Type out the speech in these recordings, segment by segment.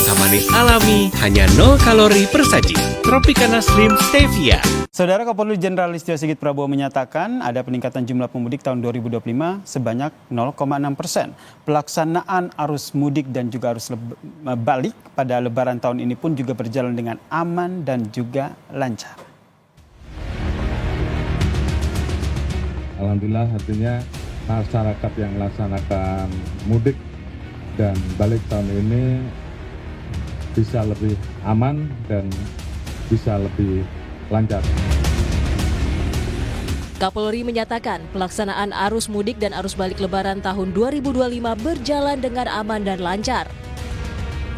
rasa manis alami, hanya 0 kalori per saji. Tropicana Slim Stevia. Saudara Kapolri Jenderal Listio Sigit Prabowo menyatakan ada peningkatan jumlah pemudik tahun 2025 sebanyak 0,6%. Pelaksanaan arus mudik dan juga arus balik pada lebaran tahun ini pun juga berjalan dengan aman dan juga lancar. Alhamdulillah, artinya masyarakat yang melaksanakan mudik dan balik tahun ini bisa lebih aman dan bisa lebih lancar. Kapolri menyatakan pelaksanaan arus mudik dan arus balik lebaran tahun 2025 berjalan dengan aman dan lancar.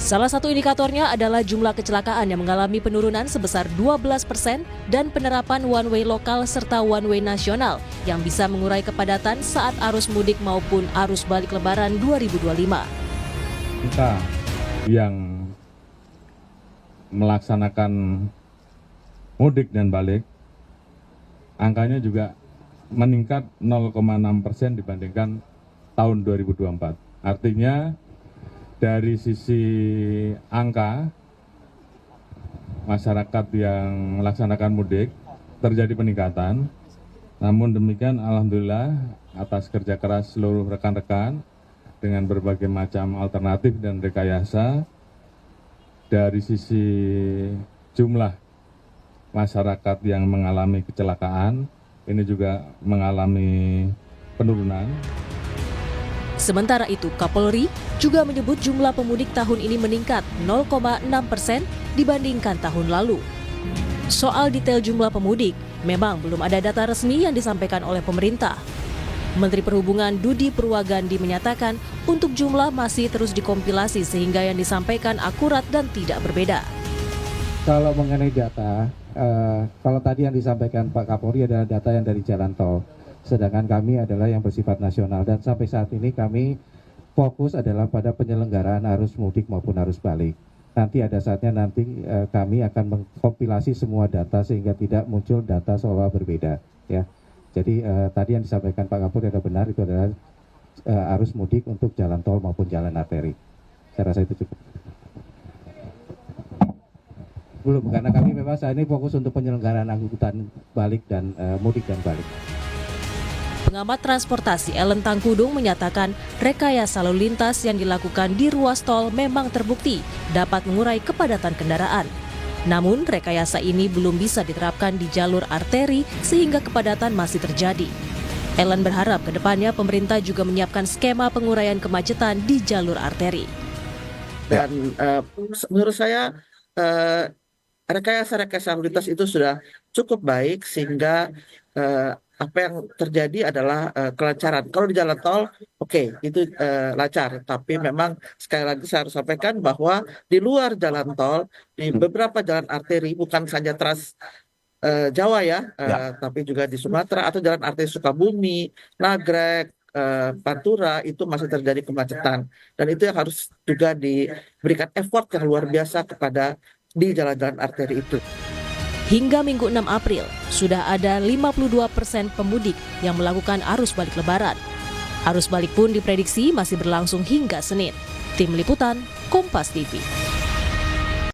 Salah satu indikatornya adalah jumlah kecelakaan yang mengalami penurunan sebesar 12% dan penerapan one way lokal serta one way nasional yang bisa mengurai kepadatan saat arus mudik maupun arus balik lebaran 2025. Kita yang melaksanakan mudik dan balik, angkanya juga meningkat 0,6% dibandingkan tahun 2024. Artinya dari sisi angka masyarakat yang melaksanakan mudik terjadi peningkatan. Namun demikian alhamdulillah atas kerja keras seluruh rekan-rekan dengan berbagai macam alternatif dan rekayasa, dari sisi jumlah masyarakat yang mengalami kecelakaan ini juga mengalami penurunan. Sementara itu, Kapolri juga menyebut jumlah pemudik tahun ini meningkat 0,6% dibandingkan tahun lalu. Soal detail jumlah pemudik, memang belum ada data resmi yang disampaikan oleh pemerintah. Menteri Perhubungan Dudi Purwagandi menyatakan untuk jumlah masih terus dikompilasi sehingga yang disampaikan akurat dan tidak berbeda. Kalau mengenai data, kalau tadi yang disampaikan Pak Kapolri adalah data yang dari jalan tol. Sedangkan kami adalah yang bersifat nasional dan sampai saat ini kami fokus adalah pada penyelenggaraan arus mudik maupun arus balik. Nanti ada saatnya kami akan mengkompilasi semua data sehingga tidak muncul data seolah berbeda. Ya, jadi tadi yang disampaikan Pak Kapolri adalah benar, itu adalah arus mudik untuk jalan tol maupun jalan arteri. Saya rasa itu cukup. Belum, karena kami memang saat ini fokus untuk penyelenggaraan angkutan balik dan mudik dan balik. Pengamat transportasi Ellen Tangkudung menyatakan rekayasa lalu lintas yang dilakukan di ruas tol memang terbukti dapat mengurai kepadatan kendaraan. Namun rekayasa ini belum bisa diterapkan di jalur arteri sehingga kepadatan masih terjadi. Ellen berharap ke depannya pemerintah juga menyiapkan skema penguraian kemacetan di jalur arteri. Dan menurut saya rekayasa lalu lintas itu sudah cukup baik sehingga apa yang terjadi adalah kelancaran. Kalau di jalan tol, oke, itu lancar. Tapi memang sekali lagi saya harus sampaikan bahwa di luar jalan tol, di beberapa jalan arteri, bukan saja Trans Jawa ya, tapi juga di Sumatera atau jalan arteri Sukabumi, Nagrek, Pantura, itu masih terjadi kemacetan. Dan itu yang harus juga diberikan effort yang luar biasa kepada di jalan-jalan arteri itu. Hingga Minggu 6 April, sudah ada 52% pemudik yang melakukan arus balik lebaran. Arus balik pun diprediksi masih berlangsung hingga Senin. Tim Liputan, Kompas TV.